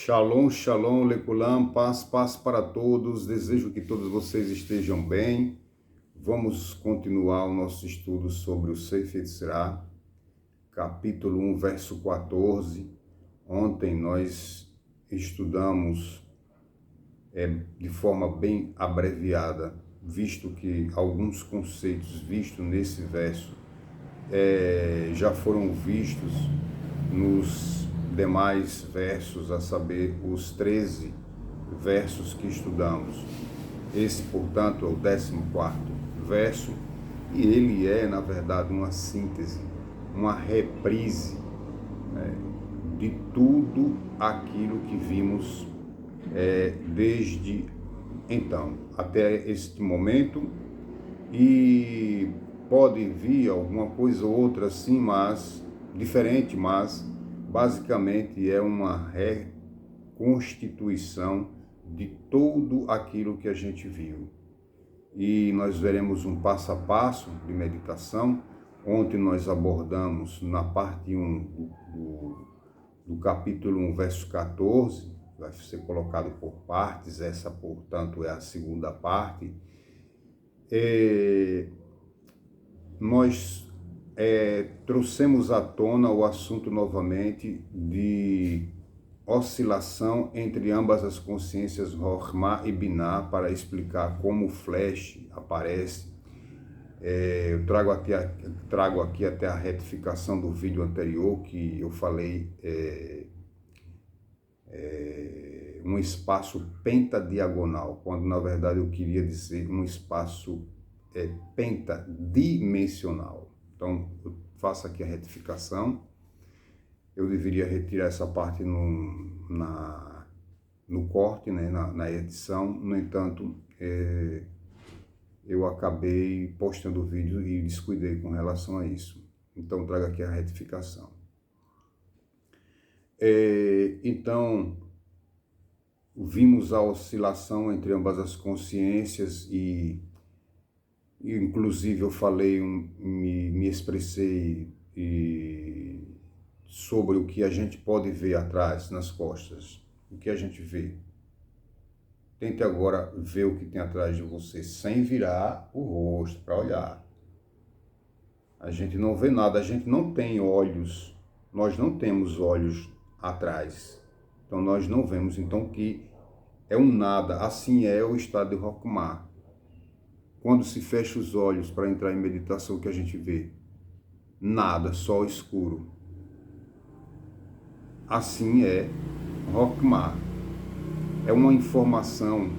Shalom, shalom, lekulam, paz, paz para todos. Desejo que todos vocês estejam bem. Vamos continuar o nosso estudo sobre o Sefer Yetzirah, capítulo 1, verso 14. Ontem nós estudamos de forma bem abreviada, visto que alguns conceitos vistos nesse verso já foram vistos nos demais versos, a saber, os 13 versos que estudamos. Esse, portanto, é o 14º verso, e ele é, na verdade, uma síntese, uma reprise de tudo aquilo que vimos desde então até este momento, e pode vir alguma coisa ou outra assim, mas diferente, mas basicamente é uma reconstituição de tudo aquilo que a gente viu. E nós veremos um passo a passo de meditação. Ontem nós abordamos na parte 1 do capítulo 1, verso 14, vai ser colocado por partes, essa, portanto, é a segunda parte. Nós trouxemos à tona o assunto novamente de oscilação entre ambas as consciências Chokhmah e Binah, para explicar como o flash aparece. Eu trago aqui até a retificação do vídeo anterior, que eu falei um espaço pentadiagonal, quando na verdade eu queria dizer um espaço pentadimensional. Então, eu faço aqui a retificação. Eu deveria retirar essa parte no corte, né, na edição. No entanto, eu acabei postando o vídeo e descuidei com relação a isso. Então, trago aqui a retificação. Então, vimos a oscilação entre ambas as consciências e inclusive eu falei, me expressei sobre o que a gente pode ver atrás, nas costas, o que a gente vê. Tente agora ver o que tem atrás de você, sem virar o rosto para olhar. A gente não vê nada, a gente não tem olhos, nós não temos olhos atrás, então nós não vemos, então que é um nada. Assim é o estado de Chokhmah. Quando se fecha os olhos para entrar em meditação, o que a gente vê? Nada, só escuro. Assim é Chokhmah. É uma informação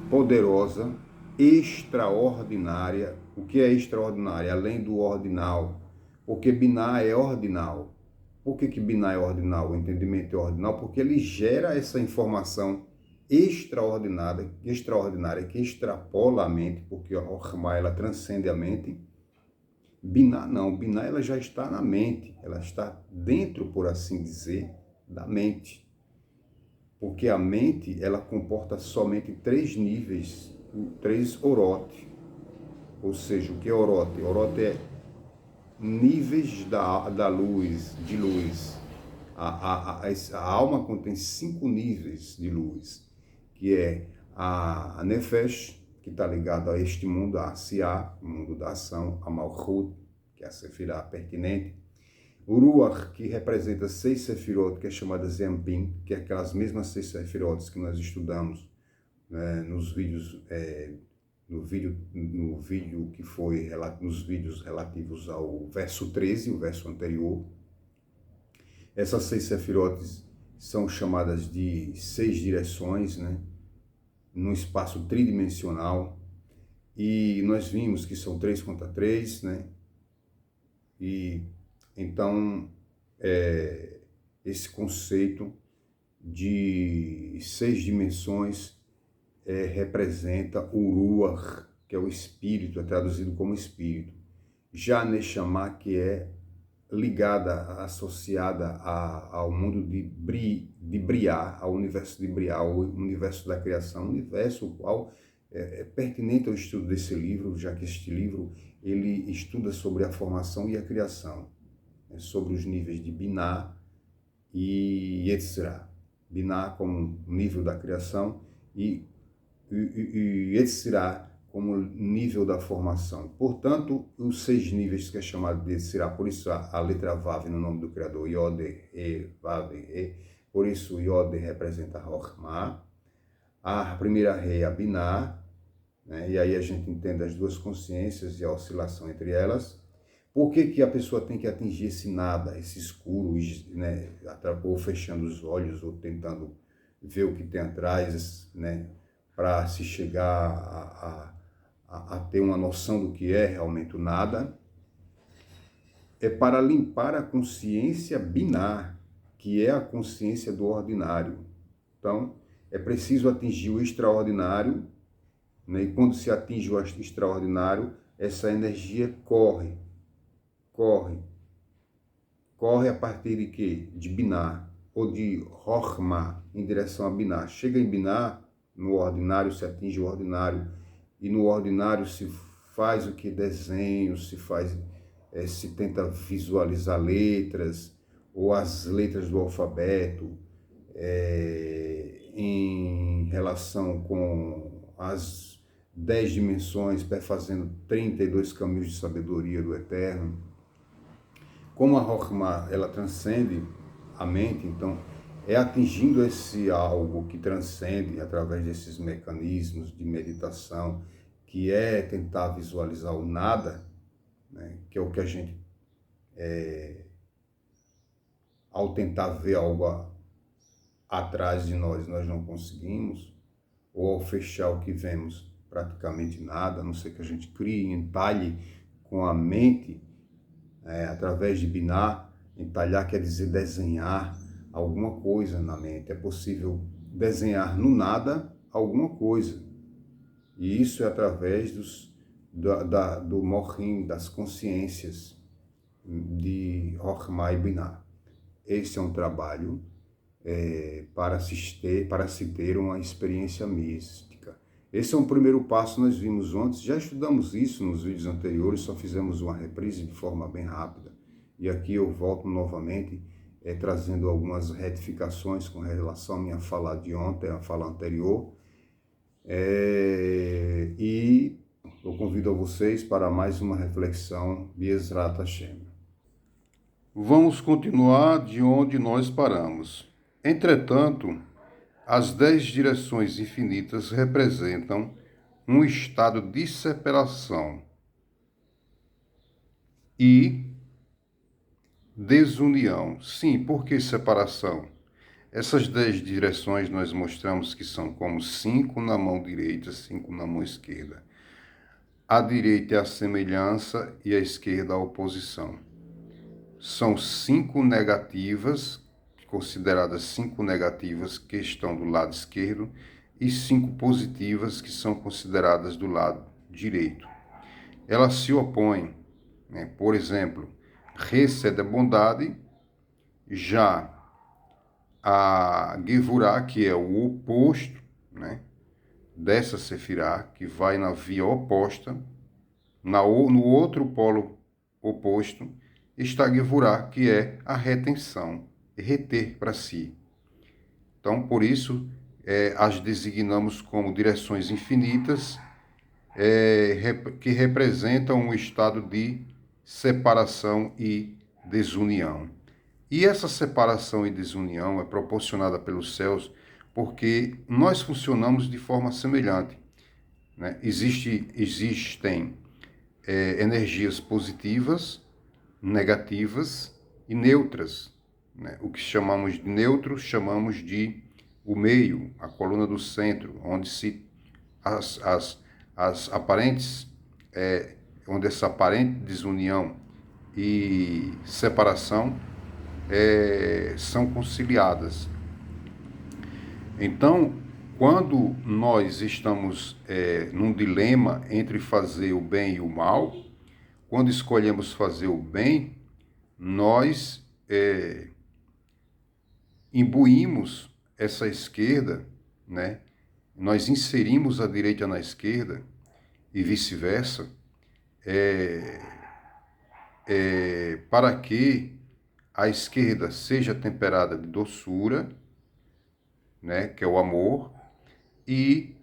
poderosa, extraordinária. O que é extraordinário? Além do ordinal. Porque Binah é ordinal. Por que Binah é ordinal? O entendimento é ordinal porque ele gera essa informação extraordinária que extrapola a mente, porque a Chokhmah, ela transcende a mente. Binah não, Binah ela já está na mente, ela está dentro, por assim dizer, da mente. Porque a mente, ela comporta somente 3 níveis, 3 orote. Ou seja, o que é orote? Orote é níveis da luz, de luz. A alma contém 5 níveis de luz, que é a Nefesh, que está ligado a este mundo, a Asiá, o mundo da ação, a Malchut, que é a Sefirah pertinente, o Ruach, que representa 6 Sefirot, que é chamada Zempim, que é aquelas mesmas 6 Sefirot que nós estudamos nos vídeos, no vídeo que foi, nos vídeos relativos ao verso 13, o verso anterior. Essas 6 Sefirot são chamadas de 6 direções, né, num espaço tridimensional, e nós vimos que são 3 contra 3, né, e então esse conceito de 6 dimensões representa o Ruach, que é o espírito, é traduzido como espírito. Já Neshama, que é ligada, associada ao mundo de Briá, ao universo de Briá, ao universo da criação, universo o qual é pertinente ao estudo desse livro, já que este livro ele estuda sobre a formação e a criação, sobre os níveis de Binah e Yetzirah. Binah como nível da criação e Yetzirah como nível da formação. Portanto, os 6 níveis que é chamado de Yetzirah, por isso a letra Vav no nome do Criador, Yod, E, Vav, E, por isso Yod representa Rokhmah, a primeira rei, a Binah, né? E aí a gente entende as duas consciências e a oscilação entre elas. Por que que a pessoa tem que atingir esse nada, esse escuro, né? Ou fechando os olhos, ou tentando ver o que tem atrás, né? Para se chegar a ter uma noção do que é realmente o nada? É para limpar a consciência binar, que é a consciência do ordinário. Então, é preciso atingir o extraordinário, né? E quando se atinge o extraordinário, essa energia corre a partir de quê? De Binah, ou de Rokhmah, em direção a Binah. Chega em Binah, no ordinário se atinge o ordinário, e no ordinário se faz o que? Desenho, se tenta visualizar letras, ou as letras do alfabeto, em relação com as 10 dimensões, perfazendo 32 caminhos de sabedoria do Eterno. Como a Rokhmah, ela transcende a mente, então é atingindo esse algo que transcende através desses mecanismos de meditação, que é tentar visualizar o nada, né, que é o que a gente, ao tentar ver algo atrás de nós não conseguimos, ou ao fechar o que vemos, praticamente nada, a não ser que a gente crie, entalhe com a mente, através de Binah. Entalhar quer dizer desenhar alguma coisa na mente. É possível desenhar no nada alguma coisa. E isso é através do Mohim, das consciências de Rokhmah e Binah. Esse é um trabalho para se ter uma experiência mística. Esse é um primeiro passo, nós vimos antes, já estudamos isso nos vídeos anteriores, só fizemos uma reprise de forma bem rápida. E aqui eu volto novamente, trazendo algumas retificações com relação à minha fala de ontem, a fala anterior. E eu convido a vocês para mais uma reflexão de Bezrat Hashem. Vamos continuar de onde nós paramos. Entretanto, as 10 direções infinitas representam um estado de separação e desunião. Sim, por que separação? Essas 10 direções nós mostramos que são como 5 na mão direita, 5 na mão esquerda. A direita é a semelhança e a esquerda a oposição. São 5 negativas, consideradas 5 negativas, que estão do lado esquerdo, e 5 positivas, que são consideradas do lado direito. Elas se opõem, né? Por exemplo, Hesed é bondade, já a Gevurah, que é o oposto, né, dessa Sefirah, que vai na via oposta, no outro polo oposto, está a Gevurah, que é a retenção, reter para si. Então, por isso, as designamos como direções infinitas, que representam um estado de separação e desunião. E essa separação e desunião é proporcionada pelos céus porque nós funcionamos de forma semelhante, né? Existem energias positivas, negativas e neutras, né? O que chamamos de neutro, chamamos de o meio, a coluna do centro, onde as aparentes, onde essa aparente desunião e separação são conciliadas. Então, quando nós estamos num dilema entre fazer o bem e o mal, quando escolhemos fazer o bem, nós imbuímos essa esquerda, né? Nós inserimos a direita na esquerda e vice-versa, para que a esquerda seja temperada de doçura né, que é o amor, e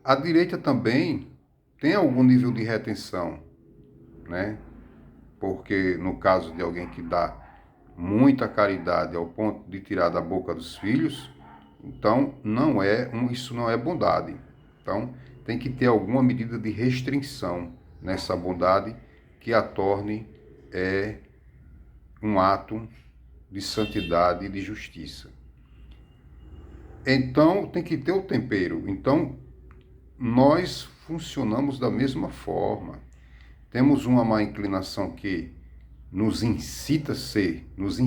a direita também tem algum nível de retenção, né? Porque no caso de alguém que dá muita caridade ao ponto de tirar da boca dos filhos, então isso não é bondade. Então tem que ter alguma medida de restrição nessa bondade que a torne um ato de santidade e de justiça. Então tem que ter o tempero. Então nós funcionamos da mesma forma. Temos uma má inclinação que nos incita a ser, nos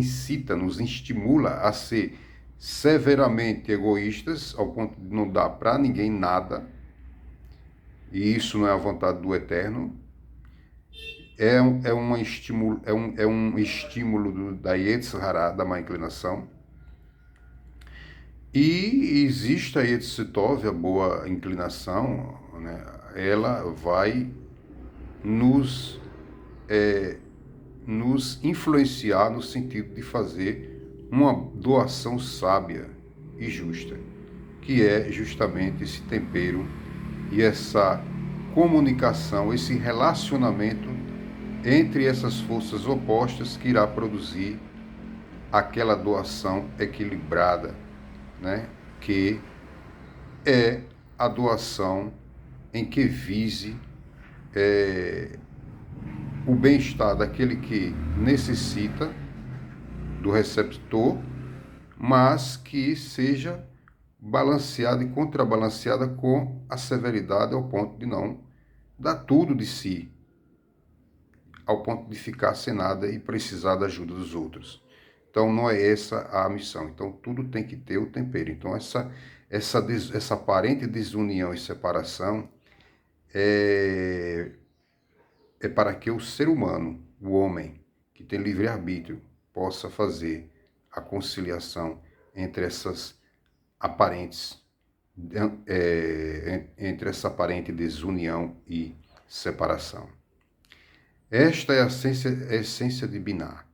estimula a ser severamente egoístas, ao ponto de não dar para ninguém nada, e isso não é a vontade do Eterno. É um estímulo da Yetzer Hará, da má inclinação. E existe a Yetzer Tov, a boa inclinação, né? Ela vai nos influenciar no sentido de fazer uma doação sábia e justa, que é justamente esse tempero e essa comunicação, esse relacionamento entre essas forças opostas que irá produzir aquela doação equilibrada, né? Que é a doação em que vise o bem-estar daquele que necessita do receptor, mas que seja balanceada e contrabalanceada com a severidade ao ponto de não dar tudo de si, ao ponto de ficar sem nada e precisar da ajuda dos outros. Então não é essa a missão. Então tudo tem que ter o tempero. Então essa aparente desunião e separação é para que o ser humano, o homem, que tem livre-arbítrio, possa fazer a conciliação entre essas aparentes, entre essa aparente desunião e separação. Esta é a essência de Biná.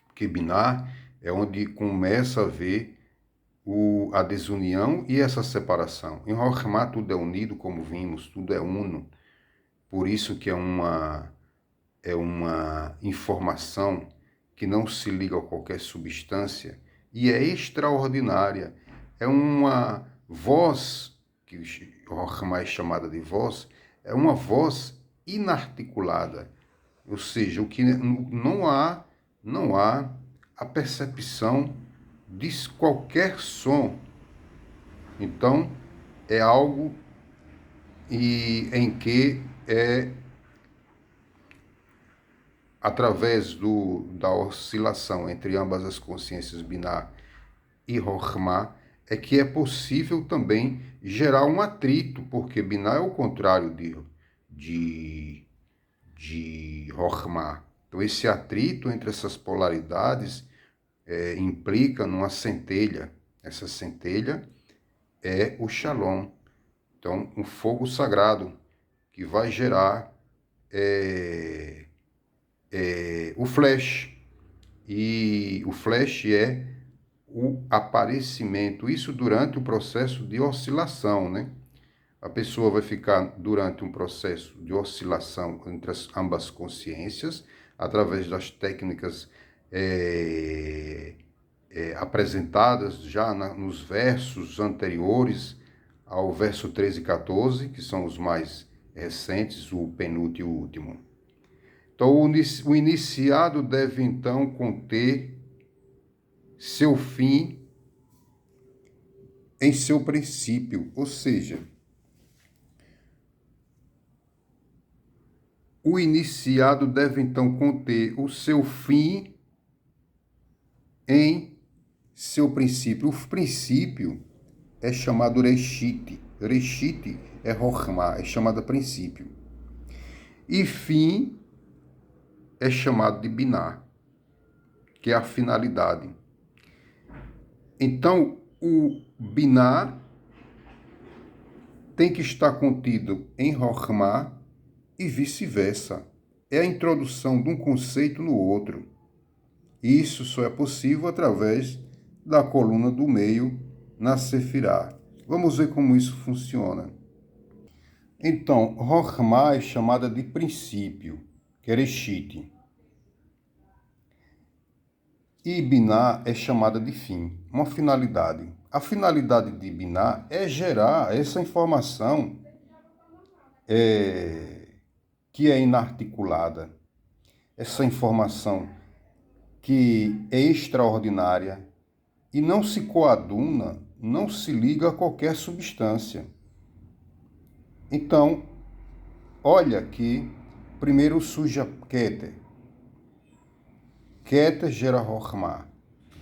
Porque Biná é onde começa a haver a desunião e essa separação. Em Rokhmah tudo é unido, como vimos, tudo é uno. Por isso que é uma informação que não se liga a qualquer substância e é extraordinária. É uma voz, que Rokhmah é chamada de voz, é uma voz inarticulada. Ou seja, o que não há a percepção de qualquer som. Então, é algo em que através da oscilação entre ambas as consciências Biná e Rokhmah, é que é possível também gerar um atrito, porque Biná é o contrário de Rokhmah. Então esse atrito entre essas polaridades implica numa centelha. Essa centelha é o Shalom. Então um fogo sagrado que vai gerar o flash. E o flash é o aparecimento, isso durante o processo de oscilação, né? A pessoa vai ficar durante um processo de oscilação entre ambas consciências, através das técnicas apresentadas já nos versos anteriores ao verso 13 e 14, que são os mais recentes, o penúltimo e o último. Então, o iniciado deve, então, conter seu fim em seu princípio, ou seja, o iniciado deve, então, conter o seu fim em seu princípio. O princípio é chamado Reshit. Reshit é Rokhmah, é chamado princípio. E fim é chamado de Biná, que é a finalidade. Então, o Biná tem que estar contido em Rokhmah e vice-versa. É a introdução de um conceito no outro. Isso só é possível através da coluna do meio na Sefirá. Vamos ver como isso funciona. Então, Rokhmah é chamada de princípio, Kereshit. E Biná é chamada de fim, uma finalidade. A finalidade de Biná é gerar essa informação que é inarticulada, essa informação que é extraordinária e não se coaduna, não se liga a qualquer substância. Então, olha que primeiro surge a Keter. Keter gera Rokhmah.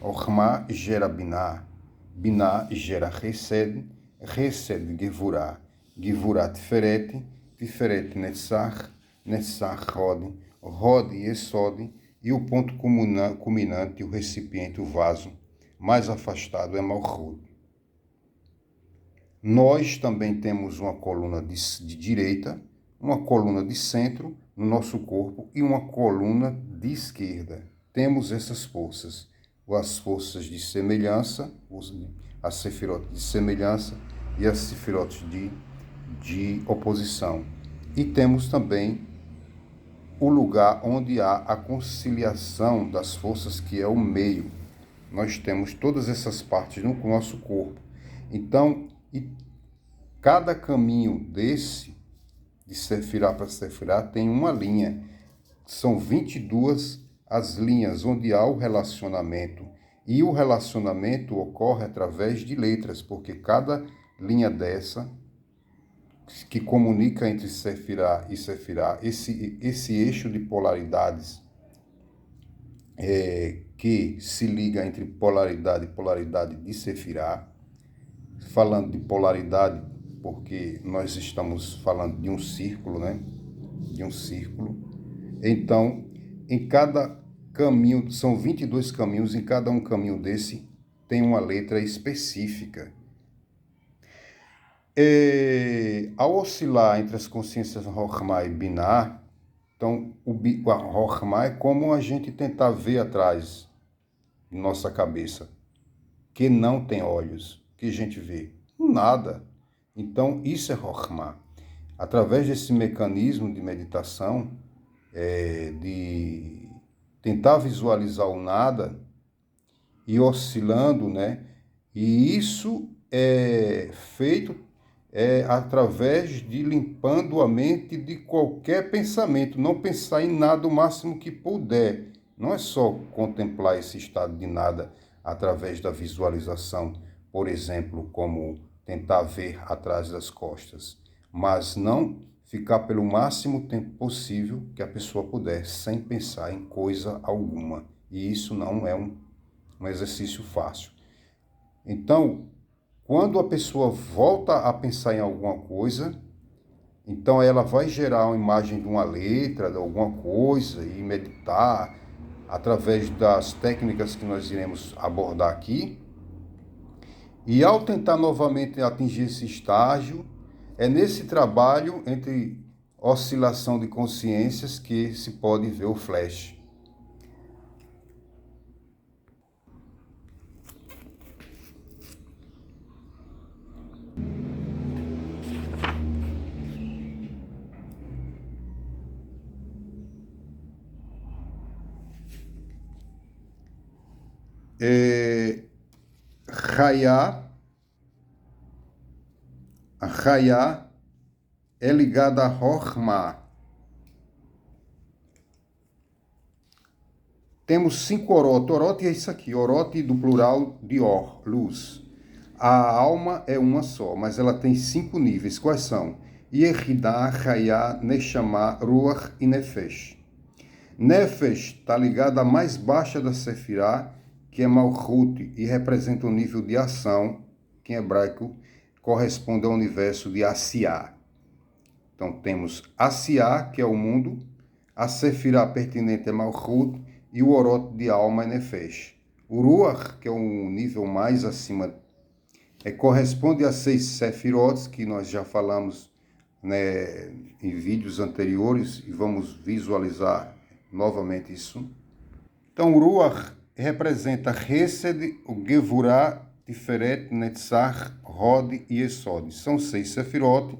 Rokhmah gera Biná. Biná gera Chesed. Chesed Gevurah. Gevurah Tiferet. Tiferet Netzach. Netzach Hod. Hod Yesod. E o ponto culminante, o recipiente, o vaso mais afastado é Malchut. Nós também temos uma coluna de direita, uma coluna de centro no nosso corpo e uma coluna de esquerda. Temos essas forças, as forças de semelhança, as sefirotes de semelhança e as sefirotes de oposição. E temos também o lugar onde há a conciliação das forças, que é o meio. Nós temos todas essas partes no nosso corpo. Então, e cada caminho desse, de Sefirá para Sefirá, tem uma linha. São 22 as linhas onde há o relacionamento. E o relacionamento ocorre através de letras, porque cada linha dessa, que comunica entre Sefirá e Sefirá, esse eixo de polaridades que se liga entre polaridade e polaridade de Sefirá, falando de polaridade porque nós estamos falando de um círculo, né? De um círculo. Então, em cada caminho, são 22 caminhos, em cada um caminho desse tem uma letra específica. Ao oscilar entre as consciências Rokhmah e Biná, então a Rokhmah é como a gente tentar ver atrás de nossa cabeça, que não tem olhos, que a gente vê nada. Então isso é Rokhmah. Através desse mecanismo de meditação, de tentar visualizar o nada e oscilando, né? E isso é feito através de limpando a mente de qualquer pensamento, não pensar em nada o máximo que puder. Não é só contemplar esse estado de nada através da visualização, por exemplo, como tentar ver atrás das costas, mas não ficar pelo máximo tempo possível que a pessoa puder, sem pensar em coisa alguma. E isso não é um exercício fácil. Então, quando a pessoa volta a pensar em alguma coisa, então ela vai gerar uma imagem de uma letra, de alguma coisa, e meditar através das técnicas que nós iremos abordar aqui. E ao tentar novamente atingir esse estágio, é nesse trabalho entre oscilação de consciências que se pode ver o flash. A Chayá é ligada a Rokhmah. Temos 5 orote. Orote é isso aqui, orote do plural de or, luz. A alma é uma só, mas ela tem 5 níveis. Quais são? Yehidah, Chayá, Neshama, Ruach e Nefesh. Nefesh está ligada à mais baixa da Sefirá, que é Malchut, e representa o nível de ação, que em hebraico corresponde ao universo de Asiá. Então temos Asiá, que é o mundo, a Sefirá pertinente é Malchut, e o orote de alma é Nefesh. O Ruach, que é o nível mais acima, corresponde a 6 Sefirotes, que nós já falamos, né, em vídeos anteriores, e vamos visualizar novamente isso. Então, o Ruach representa Hesed, o Gevurah, Tiferet, Netzach, Hod e Esod. São 6 Sefirot,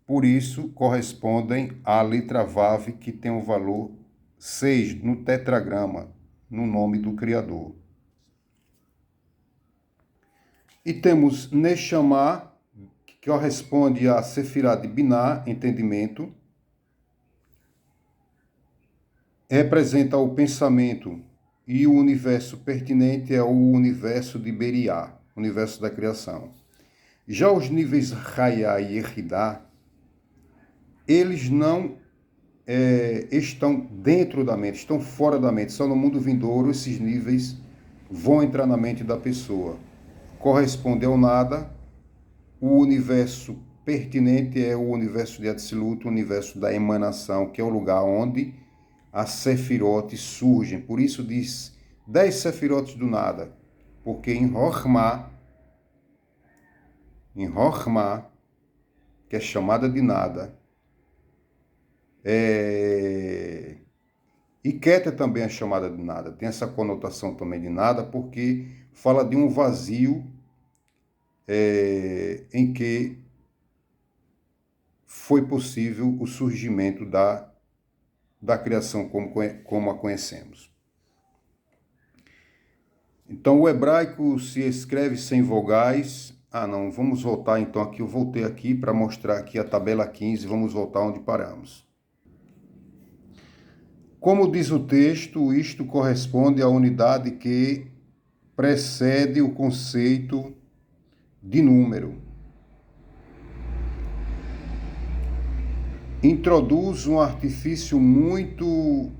por isso correspondem à letra Vav, que tem o valor 6 no tetragrama, no nome do Criador. E temos Neshama, que corresponde a Sefirah de Binah, entendimento. Representa o pensamento, e o universo pertinente é o universo de Beriá, universo da criação. Já os níveis Raya e Yehidá, eles não estão dentro da mente, estão fora da mente. Só no mundo vindouro esses níveis vão entrar na mente da pessoa. Corresponde ao nada. O universo pertinente é o universo de Atzilut, o universo da emanação, que é o lugar onde as Sefirot surgem. Por isso diz 10 Sefirot do nada, porque em Rokhmah, que é chamada de nada, e Keter também é chamada de nada, tem essa conotação também de nada, porque fala de um vazio em que foi possível o surgimento da criação como a conhecemos. Então, o hebraico se escreve sem vogais. Vamos voltar então aqui. Eu voltei aqui para mostrar aqui a tabela 15. Vamos voltar onde paramos. Como diz o texto, isto corresponde à unidade que precede o conceito de número. Introduz um artifício muito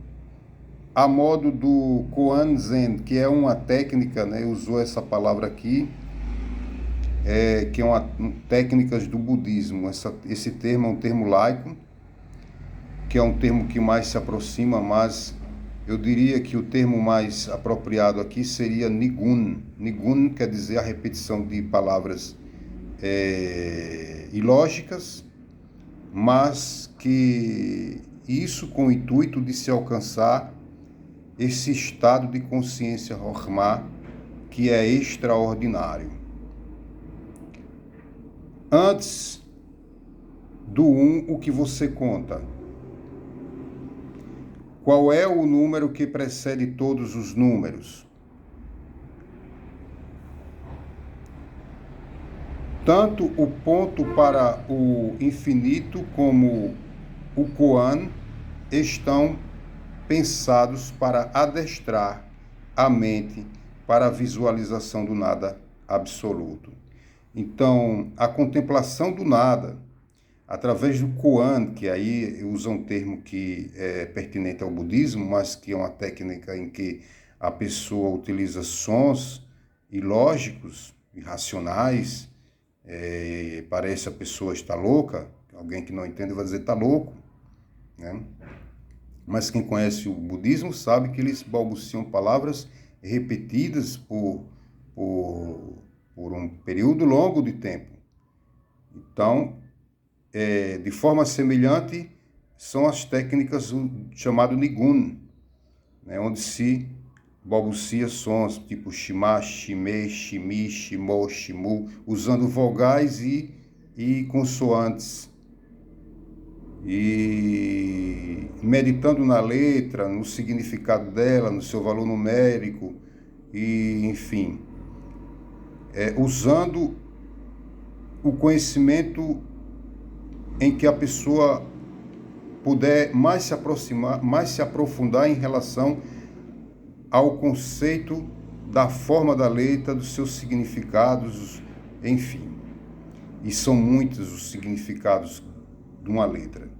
a modo do Koan Zen, que é uma técnica, usou essa palavra aqui, que é técnicas do budismo. Esse termo é um termo laico, que é um termo que mais se aproxima, mas eu diria que o termo mais apropriado aqui seria Nigun. Nigun quer dizer a repetição de palavras ilógicas, mas que isso com o intuito de se alcançar esse estado de consciência Rokhmah, que é extraordinário. Antes do 1, o que você conta? Qual é o número que precede todos os números? Tanto o ponto para o infinito como o Koan estão pensados para adestrar a mente para a visualização do nada absoluto. Então, a contemplação do nada, através do Koan, que aí usa um termo que é pertinente ao budismo, mas que é uma técnica em que a pessoa utiliza sons ilógicos, irracionais, parece a pessoa estar louca, alguém que não entende vai dizer está louco, né? Mas quem conhece o budismo sabe que eles balbuciam palavras repetidas por um período longo de tempo. Então, de forma semelhante, são as técnicas chamado Nigun, onde se balbucia sons tipo Shima, Shime, Shimi, Shimo, Shimu, usando vogais e consoantes. E meditando na letra, no significado dela, no seu valor numérico, e enfim, usando o conhecimento em que a pessoa puder mais se aproximar, mais se aprofundar em relação ao conceito da forma da letra, dos seus significados, enfim. E são muitos os significados de uma letra.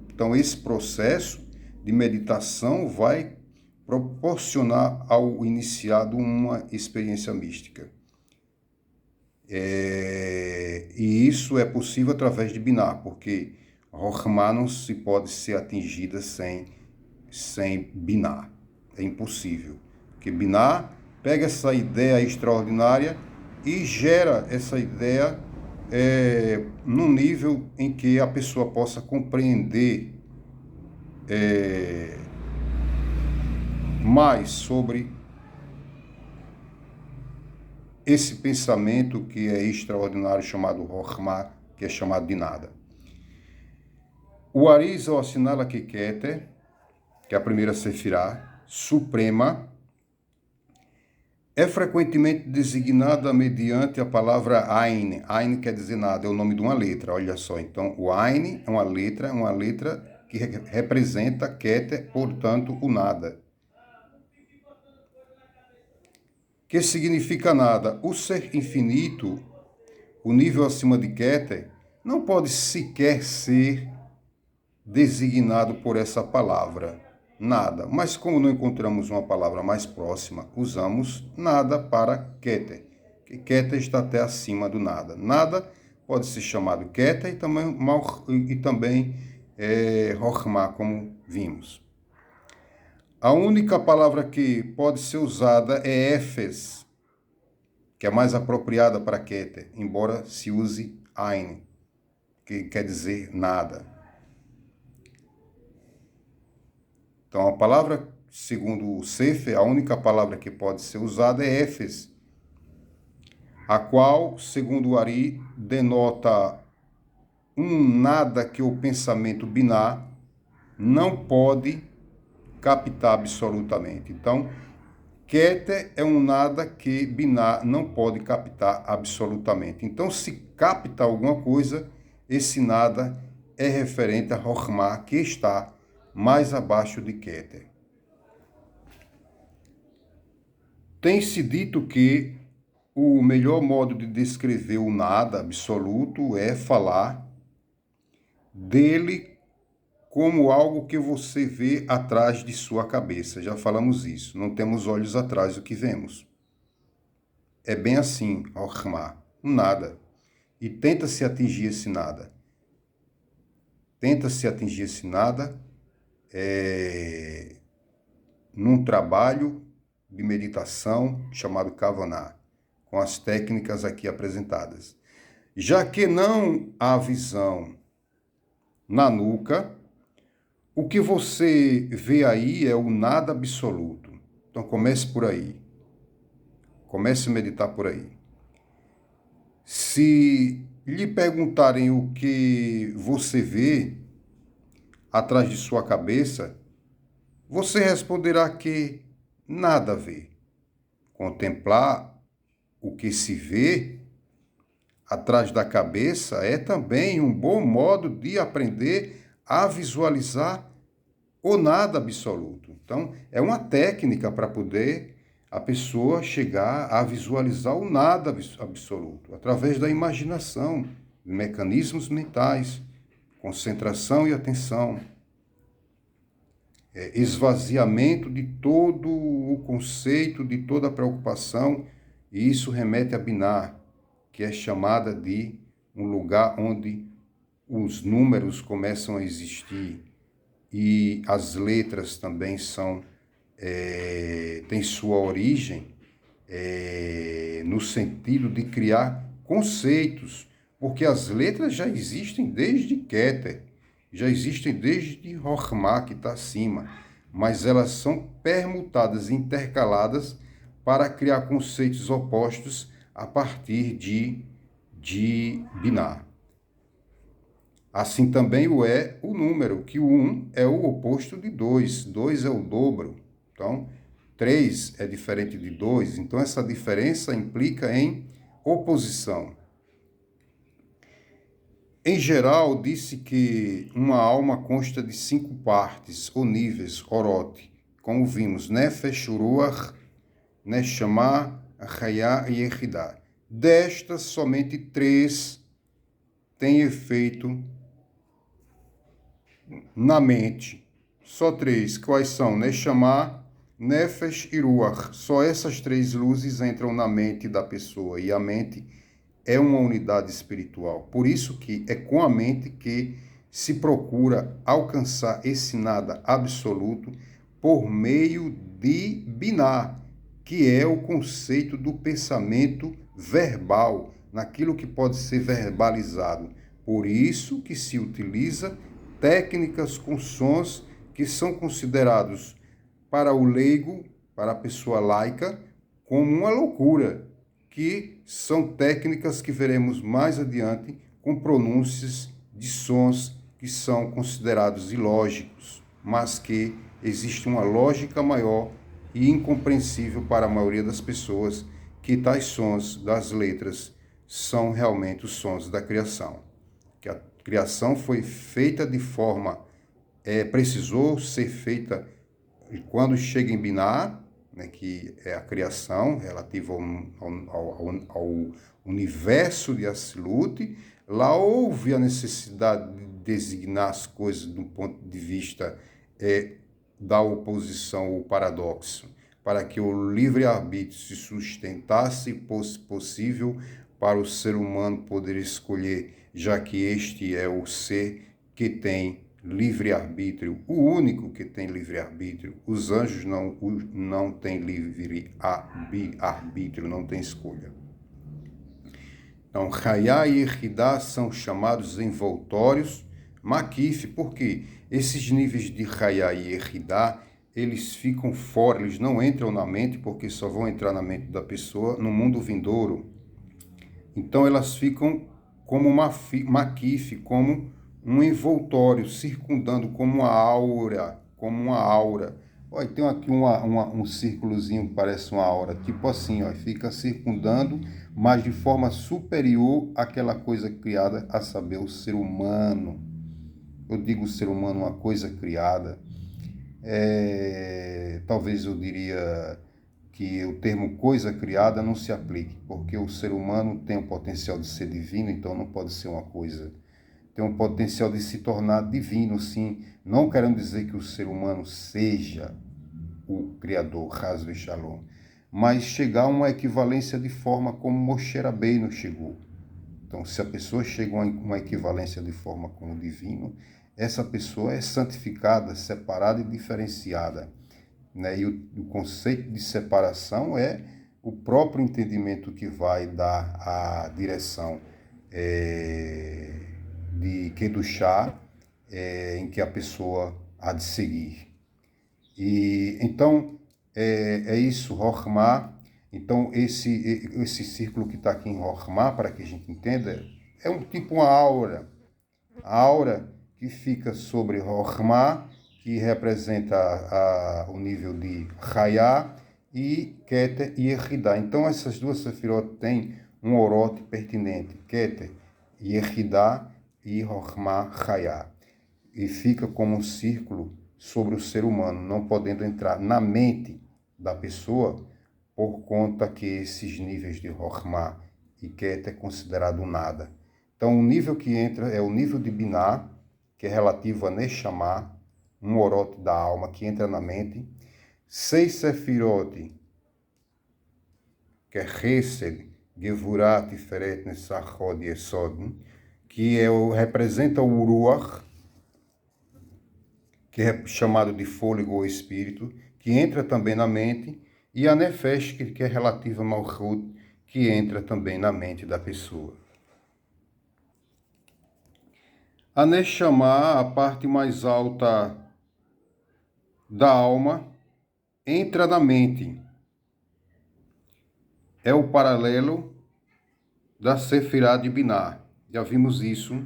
Então, esse processo de meditação vai proporcionar ao iniciado uma experiência mística. E isso é possível através de Binah, porque Rokhmah não se pode ser atingida sem Binah. É impossível. Porque Binah pega essa ideia extraordinária e gera essa ideia num nível em que a pessoa possa compreender mais sobre esse pensamento que é extraordinário, chamado Rokhmah, que é chamado de nada. O Arizal assinala que Keter, que é a primeira Sefirá, suprema, é frequentemente designada mediante a palavra Ain. Ain quer dizer nada, é o nome de uma letra, olha só. Então, o Ain é uma letra que representa Keter, portanto, o nada. Que significa nada. O ser infinito, o nível acima de Keter, não pode sequer ser designado por essa palavra, nada. Mas como não encontramos uma palavra mais próxima, usamos nada para Keter, que Keter está até acima do nada. Nada pode ser chamado Keter e também Rokhmah, como vimos. A única palavra que pode ser usada é Efes, que é mais apropriada para Keter, embora se use Ain, que quer dizer nada. Então, a palavra, segundo o Sefer, a única palavra que pode ser usada é Efes, a qual, segundo o Ari, denota um nada que o pensamento biná não pode captar absolutamente. Então, Keter é um nada que biná não pode captar absolutamente. Então, se capta alguma coisa, esse nada é referente a Rokhmah, que está mais abaixo de Keter. Tem-se dito que o melhor modo de descrever o nada absoluto é falar dele como algo que você vê atrás de sua cabeça. Já falamos isso. Não temos olhos atrás do que vemos. É bem assim, Rokhmah, um nada. E tenta-se atingir esse nada. Tenta-se atingir esse nada num trabalho de meditação chamado Kavaná, com as técnicas aqui apresentadas. Já que não há visão na nuca, o que você vê aí é o nada absoluto. Então comece por aí. Comece a meditar por aí. Se lhe perguntarem o que você vê atrás de sua cabeça, você responderá que nada vê. Contemplar o que se vê atrás da cabeça é também um bom modo de aprender a visualizar o nada absoluto. Então, é uma técnica para poder a pessoa chegar a visualizar o nada absoluto, através da imaginação, de mecanismos mentais, concentração e atenção. Esvaziamento de todo o conceito, de toda a preocupação, e isso remete a Binah, que é chamada de um lugar onde os números começam a existir e as letras também têm sua origem no sentido de criar conceitos, porque as letras já existem desde Keter, já existem desde Rokhmah, que está acima, mas elas são permutadas, intercaladas para criar conceitos opostos a partir de Binah. Assim também o número, que o 1 é o oposto de 2, 2 é o dobro, então 3 é diferente de 2, então essa diferença implica em oposição. Em geral, disse que uma alma consta de 5 partes, ou níveis, Orot, como vimos, Nefesh, Ruach, Neshama, Chaya e Yehidah. Destas, somente 3 têm efeito na mente. Só 3. Quais são? Neshama, Nefesh e Ruach. Só essas 3 luzes entram na mente da pessoa, e a mente é uma unidade espiritual. Por isso que é com a mente que se procura alcançar esse nada absoluto por meio de Binah, que é o conceito do pensamento verbal, naquilo que pode ser verbalizado. Por isso que se utiliza técnicas com sons que são considerados para o leigo, para a pessoa laica, como uma loucura, que são técnicas que veremos mais adiante com pronúncias de sons que são considerados ilógicos, mas que existe uma lógica maior e incompreensível para a maioria das pessoas, que tais sons das letras são realmente os sons da criação. Que a criação foi feita de forma, precisou ser feita quando chega em Binah, né, que é a criação relativa ao universo de Asilut. Lá houve a necessidade de designar as coisas do ponto de vista da oposição ou paradoxo, para que o livre-arbítrio se sustentasse e fosse possível para o ser humano poder escolher, já que este é o ser que tem livre-arbítrio, o único que tem livre-arbítrio. Os anjos não têm livre-arbítrio, não têm escolha. Então, Hayá e Yehidá são chamados envoltórios, Makif, porque esses níveis de Hayá e Yehidá, eles ficam fora, eles não entram na mente, porque só vão entrar na mente da pessoa no mundo vindouro. Então, elas ficam como Makif, como um envoltório, circundando como uma aura, Olha, tem aqui um círculozinho que parece uma aura, tipo assim, ó, fica circundando, mas de forma superior àquela coisa criada, a saber, o ser humano. Eu digo o ser humano, uma coisa criada. Talvez eu diria que o termo coisa criada não se aplique, porque o ser humano tem o potencial de ser divino, então não pode ser uma coisa. Tem um potencial de se tornar divino, sim. Não querendo dizer que o ser humano seja o Criador, Hasve Shalom, mas chegar a uma equivalência de forma como Moshe Rabbeinu chegou. Então, se a pessoa chega a uma equivalência de forma com o divino, essa pessoa é santificada, separada e diferenciada, né? E o conceito de separação é o próprio entendimento que vai dar a direção de Kedushá, em que a pessoa há de seguir. E então é isso, Rochma. Então esse círculo que está aqui em Rochma, para que a gente entenda, é um tipo uma aura, a aura que fica sobre Rochma, que representa o nível de Hayá, e Keter e Yehidá. Então essas duas sefirot têm um orote pertinente, Keter, Yehidá e Rochma Hayá, e fica como um círculo sobre o ser humano, não podendo entrar na mente da pessoa, por conta que esses níveis de Rochma e Keter é considerado nada. Então o nível que entra é o nível de Binah, que é relativo a Neshama, um orote da alma que entra na mente. 6 sefirot, que é Chesed, Gevurah, Tiferet, Nesachod e Esod, que representa o Ruach, que é chamado de fôlego ou espírito, que entra também na mente, e a Nefesh, que é relativa a Malchut, que entra também na mente da pessoa. A Neshama, a parte mais alta da alma, entra na mente. É o paralelo da Sefirá de Binah. Já vimos isso.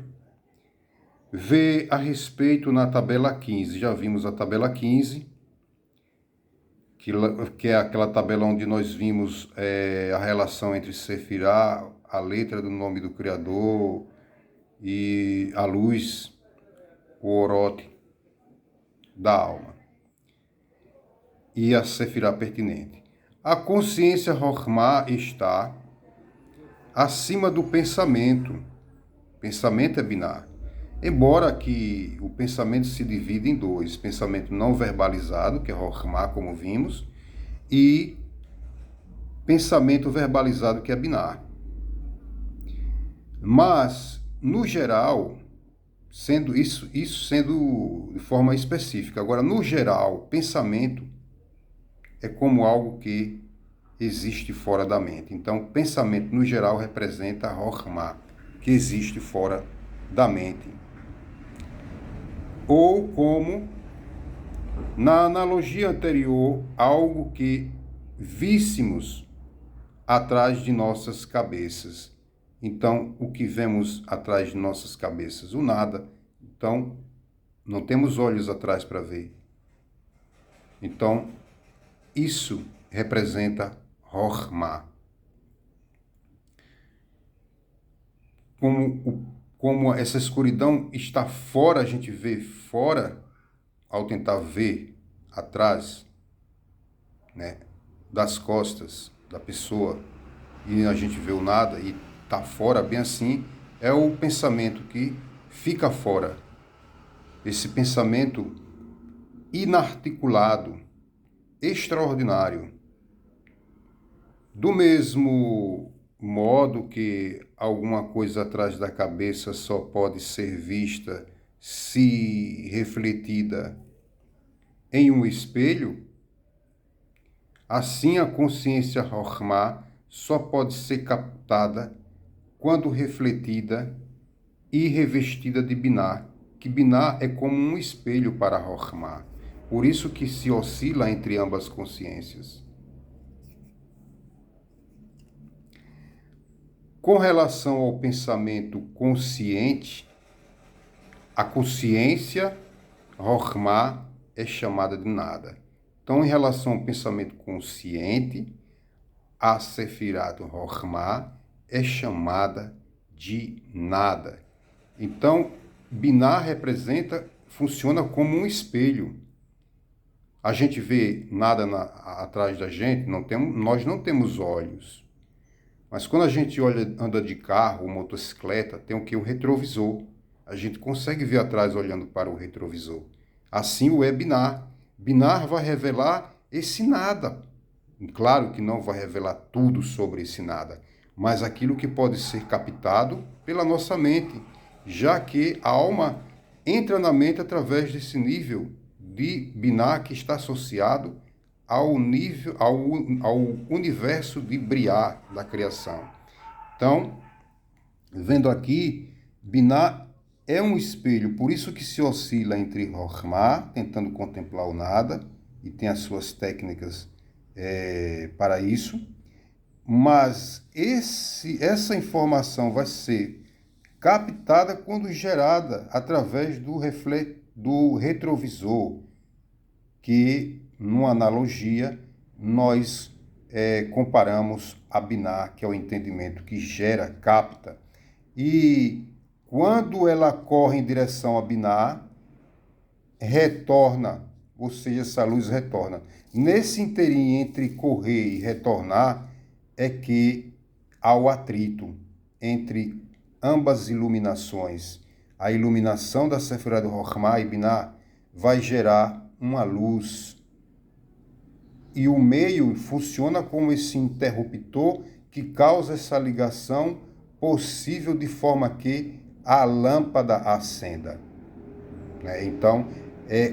Vê a respeito na tabela 15. Já vimos a tabela 15, que é aquela tabela onde nós vimos a relação entre Sefirá, a letra do nome do Criador, e a luz, o orote da alma, e a Sefirá pertinente. A consciência Rochma está acima do pensamento. Pensamento é binário. Embora que o pensamento se divida em dois: pensamento não verbalizado, que é Rochma, como vimos, e pensamento verbalizado, que é binário. Mas, no geral, sendo isso sendo de forma específica. Agora, no geral, pensamento é como algo que existe fora da mente. Então, pensamento, no geral, representa a Rochma, que existe fora da mente. Ou como, na analogia anterior, algo que víssemos atrás de nossas cabeças. Então, o que vemos atrás de nossas cabeças? O nada. Então, não temos olhos atrás para ver. Então, isso representa Rokhmah. Como essa escuridão está fora, a gente vê fora, ao tentar ver atrás, né, das costas da pessoa, e a gente vê o nada e está fora, bem assim, é o pensamento que fica fora. Esse pensamento inarticulado, extraordinário. Do mesmo modo que alguma coisa atrás da cabeça só pode ser vista se refletida em um espelho, assim a consciência Rokhmah só pode ser captada quando refletida e revestida de Binah, que Binah é como um espelho para Rokhmah. Por isso que se oscila entre ambas consciências. Com relação ao pensamento consciente, a consciência Rokhmah é chamada de nada. Então, em relação ao pensamento consciente, a Sefirat Rokhmah é chamada de nada. Então, Binah funciona como um espelho. A gente vê nada atrás da gente, nós não temos olhos. Mas quando a gente anda de carro ou motocicleta, tem o que? O retrovisor. A gente consegue ver atrás olhando para o retrovisor. Assim o é Binah. Binah vai revelar esse nada. Claro que não vai revelar tudo sobre esse nada, mas aquilo que pode ser captado pela nossa mente, já que a alma entra na mente através desse nível de Binah que está associado ao universo de Briah, da criação. Então, vendo aqui, Binah é um espelho, por isso que se oscila entre Rokhmah, tentando contemplar o nada, e tem as suas técnicas para isso, mas essa informação vai ser captada quando gerada através do retrovisor, que, numa analogia, nós comparamos a Binah, que é o entendimento que gera, capta, e quando ela corre em direção a Binah, retorna, ou seja, essa luz retorna. Nesse interim entre correr e retornar é que há o atrito entre ambas iluminações. A iluminação da Sefirat Rokhmah e Binah vai gerar uma luz. E o meio funciona como esse interruptor que causa essa ligação possível de forma que a lâmpada acenda. Então,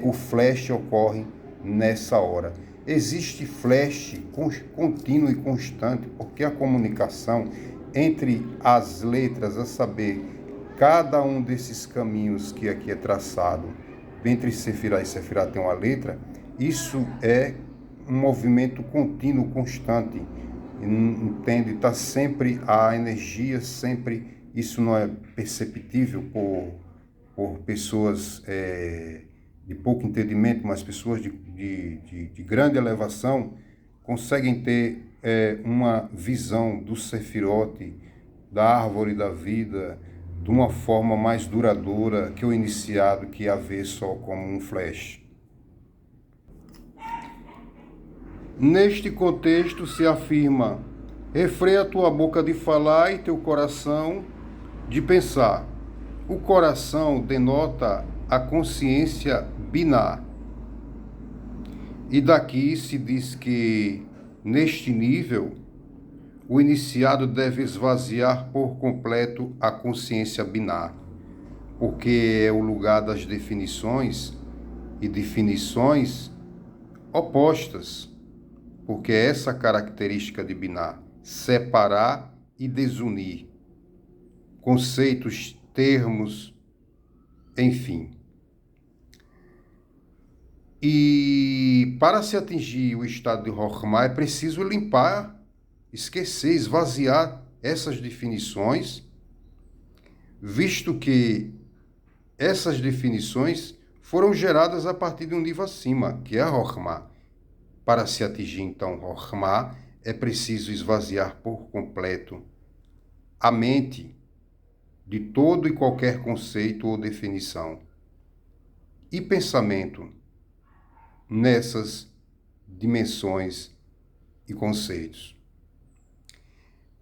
o flash ocorre nessa hora. Existe flash contínuo e constante, porque a comunicação entre as letras, a saber, cada um desses caminhos que aqui é traçado, entre Sefirah e Sefirah tem uma letra, isso é um movimento contínuo, constante, entende? Está sempre a energia, sempre, isso não é perceptível por pessoas de pouco entendimento, mas pessoas de grande elevação conseguem ter uma visão do Sefirote, da árvore da vida, de uma forma mais duradoura que o iniciado, que a vê só como um flash. Neste contexto se afirma: refreia tua boca de falar e teu coração de pensar. O coração denota a consciência Binah. E daqui se diz que, neste nível, o iniciado deve esvaziar por completo a consciência Binah, porque é o lugar das definições e definições opostas, porque é essa característica de Binah, separar e desunir conceitos, termos, enfim. E para se atingir o estado de Rokhmah é preciso limpar esquecer, esvaziar essas definições, visto que essas definições foram geradas a partir de um nível acima, que é a Rokhmah. Para se atingir, então, Rokhmah, é preciso esvaziar por completo a mente de todo e qualquer conceito ou definição e pensamento nessas dimensões e conceitos.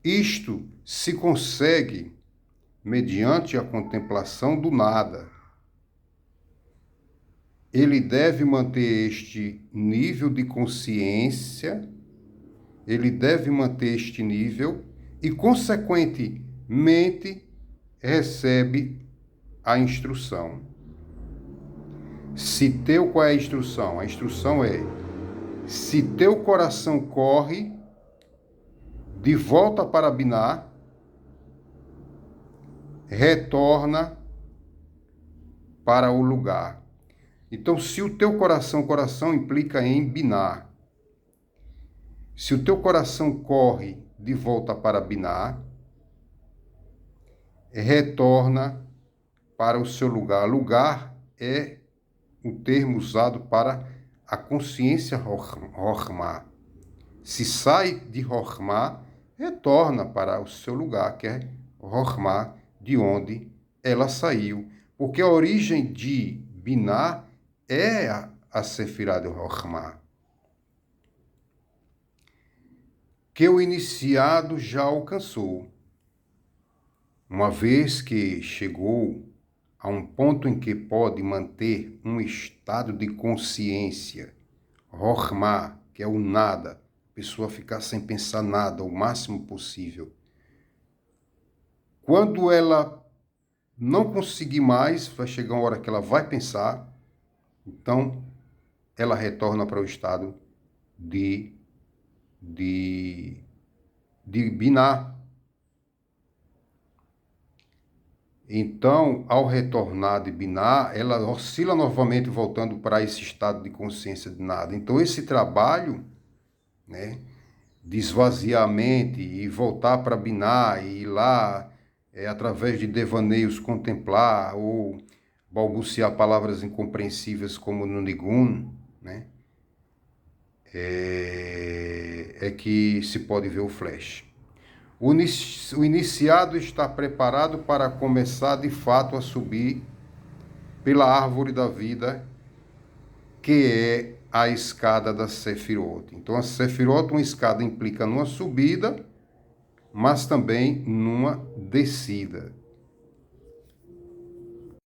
Isto se consegue mediante a contemplação do nada. Ele deve manter este nível de consciência, ele deve manter este nível e, consequentemente, recebe a instrução. Qual é a instrução? A instrução é: se teu coração corre de volta para Binah, retorna para o lugar. Então, se o teu coração implica em Binah, se o teu coração corre de volta para Binah, retorna para o seu lugar. Lugar é o termo usado para a consciência Rokhmah. Se sai de Rokhmah, retorna para o seu lugar, que é Rokhmah, de onde ela saiu. Porque a origem de Binah é a Sefirah de Rokhmah, que o iniciado já alcançou. Uma vez que chegou a um ponto em que pode manter um estado de consciência, Rokhmah, que é o nada, a pessoa ficar sem pensar nada o máximo possível. Quando ela não conseguir mais, vai chegar uma hora que ela vai pensar, então ela retorna para o estado de Binah. Então, ao retornar de Binah, ela oscila novamente voltando para esse estado de consciência de nada. Então, esse trabalho, né, de esvaziar a mente e voltar para Binah e ir lá, através de devaneios, contemplar ou balbuciar palavras incompreensíveis como no Nigun, né, é que se pode ver o flash. O iniciado está preparado para começar de fato a subir pela árvore da vida, que é a escada da Sefirot. Então, a Sefirot, uma escada, implica numa subida, mas também numa descida.